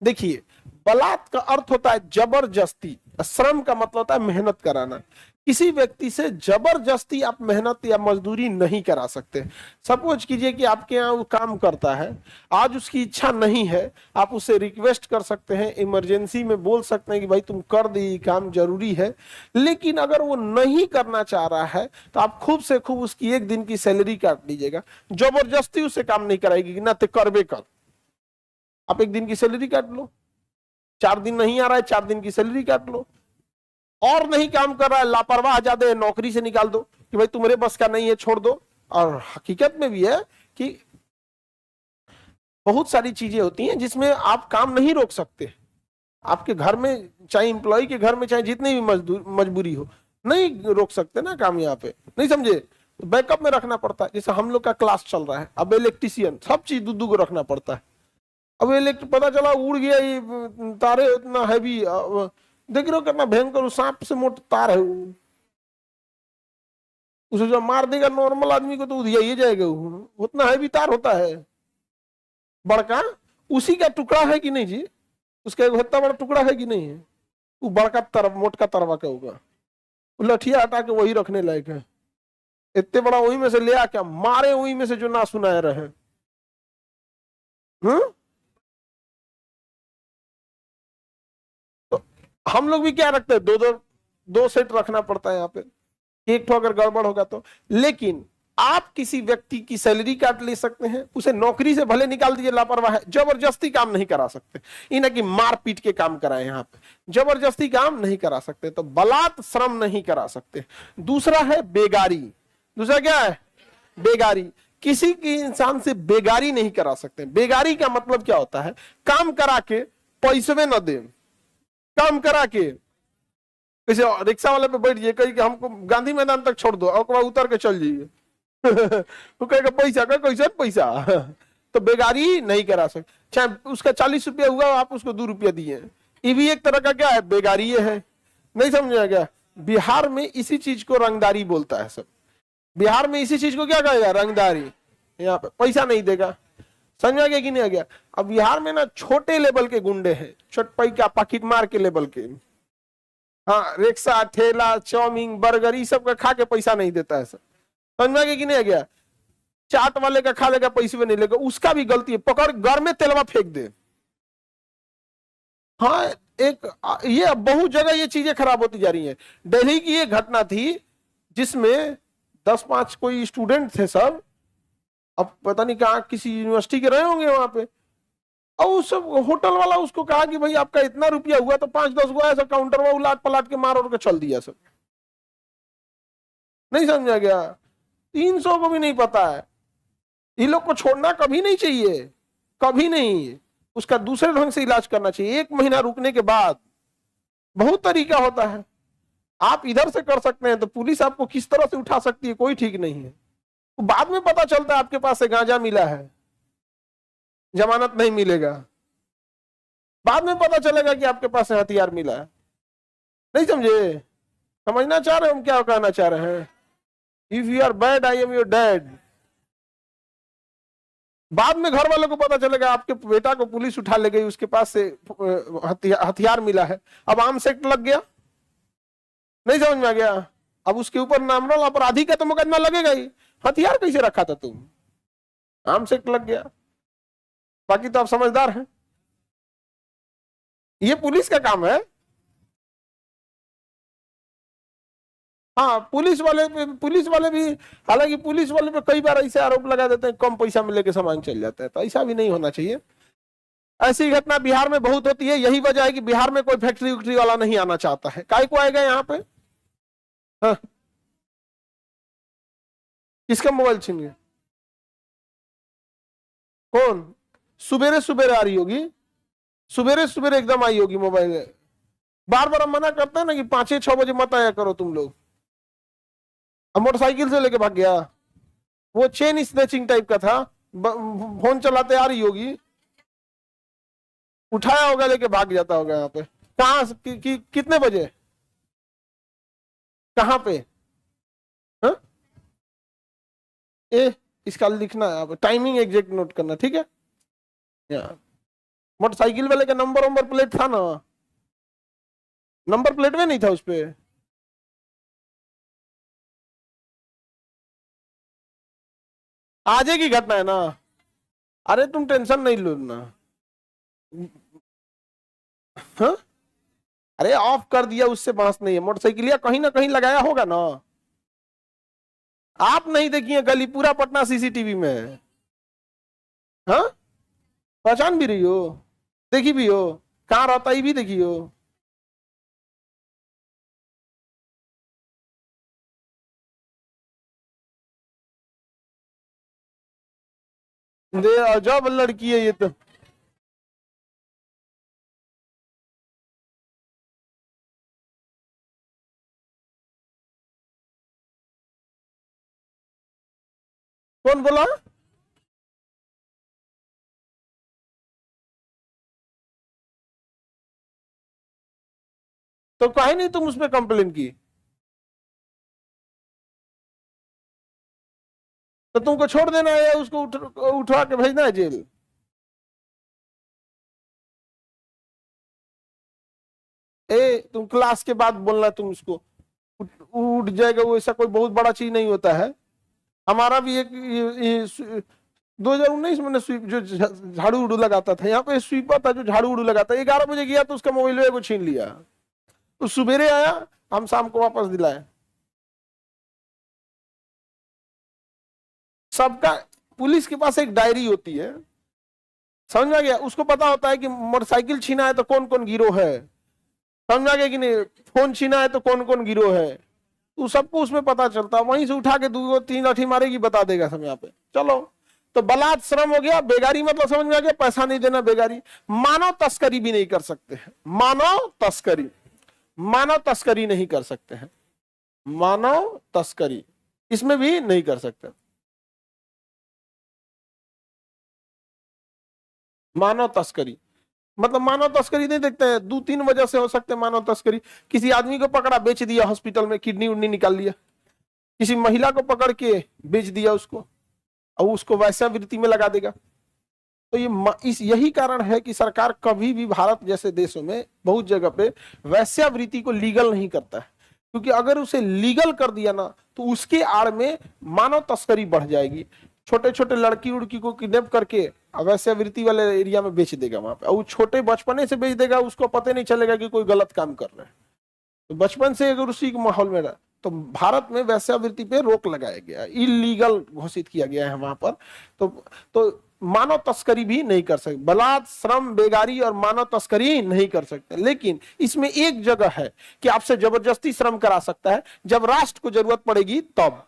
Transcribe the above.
देखिए, बलात् का अर्थ होता है जबरदस्ती, श्रम का मतलब होता है मेहनत कराना। किसी व्यक्ति से जबरदस्ती आप मेहनत या मजदूरी नहीं करा सकते। सपोज कीजिए कि आपके यहाँ वो काम करता है, आज उसकी इच्छा नहीं है, आप उससे रिक्वेस्ट कर सकते हैं, इमरजेंसी में बोल सकते हैं कि भाई तुम कर दे, काम जरूरी है। लेकिन अगर वो नहीं करना चाह रहा है तो आप खूब से खूब उसकी एक दिन की सैलरी काट लीजिएगा। जबरदस्ती उससे काम नहीं कराएगी कि ना ते करबे कर, आप एक दिन की सैलरी काट लो। 4 दिन नहीं आ रहा है, 4 दिन की सैलरी काट लो। और नहीं काम कर रहा है, लापरवाह ज्यादा है, नौकरी से निकाल दो कि भाई तुम्हारे बस का नहीं है, छोड़ दो। और हकीकत में भी है कि बहुत सारी चीजें होती हैं जिसमें आप काम नहीं रोक सकते। आपके घर में, चाहे एम्प्लॉय के घर में, चाहे जितनी भी मजबूरी हो, नहीं रोक सकते ना काम। यहाँ पे नहीं समझे, तो बैकअप में रखना पड़ता है। जैसे हम लोग का क्लास चल रहा है, अब इलेक्ट्रिशियन, सब चीज दू को रखना पड़ता है। अब इलेक्ट्रिक पता चला उड़ गया, ये तारे इतना हैवी, देख रहे हो कितना भयंकर, सांप से मोटा तार है वो, उसे जो मार देगा नॉर्मल आदमी को तो उधिया ही जाएगा। उतना हैवी तार होता है बड़का, उसी का टुकड़ा है कि नहीं जी? उसका एक इतना बड़ा टुकड़ा है कि नहीं है? वो बड़का तरफ मोटका तरवा का होगा, लठिया हटा के वही रखने लायक है। इतने बड़ा वही में से ले आके मारे, वही में से जो ना सुनाए रहे। तो हम लोग भी क्या रखते हैं, दो सेट रखना पड़ता है यहाँ पे, एक तो अगर गड़बड़ होगा तो। लेकिन आप किसी व्यक्ति की सैलरी काट ले सकते हैं, उसे नौकरी से भले निकाल दीजिए, लापरवाह है, जबरदस्ती काम नहीं करा सकते। इन्हें कि मार पीट के काम कराए, यहाँ पे जबरदस्ती काम नहीं करा सकते, तो बलात् श्रम नहीं करा सकते। दूसरा है बेगारी। दूसरा क्या है? बेगारी। किसी की इंसान से बेगारी नहीं करा सकते। बेगारी का मतलब क्या होता है? काम करा के पैसे में न दे, काम करा के किसी रिक्शा वाले पे बैठ जाइए, कहीं कि हमको गांधी मैदान तक छोड़ दो, और उतर के चल जाइए वो कहेगा पैसा का, कैसे पैसा तो बेगारी नहीं करा सकते। चाहे उसका 40 रुपया हुआ, आप उसको 2 रुपया दिए, ये भी एक तरह का क्या है? बेगारी है। नहीं समझा क्या? बिहार में इसी चीज को रंगदारी बोलता है सब। बिहार में इसी चीज को क्या कहेगा? रंगदारी। यहाँ पे पैसा नहीं देगा। समझ आ गया कि नहीं आ गया? अब बिहार में ना छोटे लेवल के गुंडे हैं, छोटपई का पॉकेट मार के लेवल के, हाँ, रिक्शा, ठेला, चाउमीन, बर्गर, ये सब का खा के पैसा नहीं देता है सर। समझ में आ गया कि नहीं आ गया? चाट वाले का खा लेगा, पैसे में नहीं लेगा, उसका भी गलती है, पकड़ घर में तेलवा फेंक दे। हाँ, एक ये बहुत जगह ये चीजें खराब होती जा रही हैं। दिल्ली की ये घटना थी जिसमें 10-5 कोई स्टूडेंट थे सब, अब पता नहीं कहाँ किसी यूनिवर्सिटी के रहे होंगे वहां पे, और उस होटल वाला उसको कहा कि भाई आपका इतना रुपया हुआ, तो 5-10 गो ऐसा काउंटर में उलाट पलाट के मार और के चल दिया सब। नहीं समझा गया? 300 को भी नहीं पता है। इन लोग को छोड़ना कभी नहीं चाहिए, कभी नहीं। उसका दूसरे ढंग से इलाज करना चाहिए, 1 महीना रुकने के बाद। बहुत तरीका होता है, आप इधर से कर सकते हैं, तो पुलिस आपको किस तरह से उठा सकती है कोई ठीक नहीं है। तो बाद में पता चलता है आपके पास से गांजा मिला है, जमानत नहीं मिलेगा। बाद में पता चलेगा कि आपके पास से हथियार मिला है। नहीं समझे? समझना चाह रहे हैं हम क्या कहना चाह रहे हैं? If you are bad, I am your dad. बाद में घर वालों को पता चलेगा आपके बेटा को पुलिस उठा ले गई, उसके पास से हथियार मिला है। अब आर्म्स एक्ट लग गया। नहीं समझ में आ गया? अब उसके ऊपर नामरल अपराधी का तो मुकदमा लगेगा ही। हथियार कैसे रखा था तुम? आर्म्स एक्ट लग गया। बाकी तो आप समझदार हैं, ये पुलिस का काम है। हाँ, पुलिस वाले भी, हालांकि पुलिस वाले पे कई बार ऐसे आरोप लगा देते हैं कम पैसा में लेके सामान चल जाता है, तो ऐसा भी नहीं होना चाहिए। ऐसी घटना बिहार में बहुत होती है। यही वजह है कि बिहार में कोई फैक्ट्री उक्ट्री वाला नहीं आना चाहता है। काय को आएगा यहाँ पे? हाँ, किसका मोबाइल छीन गया? कौन? सुबेरे सुबेरे आ रही होगी, सुबेरे सुबेरे एकदम आई होगी मोबाइल। बार बार हम मना करते हैं ना कि 5-6 बजे मत आया करो तुम लोग। अब मोटरसाइकिल से लेके भाग गया, वो चेन स्नैचिंग टाइप का था, फोन चलाते आ रही होगी, उठाया होगा, लेके भाग जाता होगा। यहाँ पे कहाँ कितने बजे, कहाँ पे? हाँ? इसका लिखना है, आप टाइमिंग एग्जैक्ट नोट करना, ठीक है? मोटरसाइकिल वाले का नंबर प्लेट था ना, नंबर प्लेट में नहीं था उस पे। आजे की घटना है ना, अरे तुम टेंशन नहीं लो ना। हाँ? अरे ऑफ कर दिया, उससे बांस नहीं है, मोटरसाइकिल कहीं ना कहीं लगाया होगा ना। आप नहीं देखिए गली, पूरा पटना सीसीटीवी में है। हाँ, पहचान भी रही हो, देखी भी हो, कहाँ रहता ही भी देखी हो। दे अजब लड़की है ये तो। कौन बोला? तो काहे नहीं तुम उस पर कंप्लेन की? तो तुमको छोड़ देना है या उसको उठवा के भेजना है जेल? ए तुम क्लास के बाद बोलना, तुम उसको उठ जाएगा वो, ऐसा कोई बहुत बड़ा चीज नहीं होता है। हमारा भी एक 2019 में स्वीप जो झाड़ू उड़ू लगाता था, यहाँ पे स्वीपर था जो झाड़ू उड़ू लगाता, 11 बजे गया तो उसका मोबाइल को छीन लिया। तो सवेरे आया, हम शाम को वापस दिलाए। सबका पुलिस के पास एक डायरी होती है, समझ में आ गया? उसको पता होता है कि मोटरसाइकिल छीना है तो कौन कौन गिरोह है, समझ में आ गया कि नहीं? फोन छीना है तो कौन कौन गिरोह है, तो सबको उसमें पता चलता है। वहीं से उठा के 2-3 लाठी मारेगी, बता देगा समय पे। चलो, तो बलात् श्रम हो गया, बेगारी मतलब समझ में आ गया, पैसा नहीं देना बेगारी। मानव तस्करी भी नहीं कर सकते हैं, मानव तस्करी नहीं कर सकते हैं, मानव तस्करी इसमें भी नहीं कर सकते। मानव तस्करी मतलब मानव तस्करी नहीं देखते हैं, 2-3 वजह से हो सकते हैं मानव तस्करी। किसी आदमी को पकड़ा, बेच दिया हॉस्पिटल में, किडनी उडनी निकाल लिया। किसी महिला को पकड़ के बेच दिया उसको, और उसको वैश्यावृत्ति में लगा देगा। तो यही कारण है कि सरकार कभी भी भारत जैसे देशों में बहुत जगह पे वैश्यावृत्ति को लीगल नहीं करता है, क्योंकि अगर उसे लीगल कर दिया ना तो उसके आड़ में मानव तस्करी बढ़ जाएगी। छोटे छोटे लड़की उड़की को किडनैप करके वैश्यावृत्ति वाले एरिया में बेच देगा वहां पे, और छोटे बचपने से बेच देगा, उसको पता नहीं चलेगा कि कोई गलत काम कर रहे हैं। तो बचपन से अगर उसी के माहौल में रहा, तो भारत में वैश्यावृत्ति पे रोक लगाया गया, इलीगल घोषित किया गया है वहां पर। तो मानव तस्करी भी नहीं कर सकते, बलात् श्रम बेगारी और मानव तस्करी नहीं कर सकते। लेकिन इसमें एक जगह है कि आपसे जबरदस्ती श्रम करा सकता है, जब राष्ट्र को जरूरत पड़ेगी तब।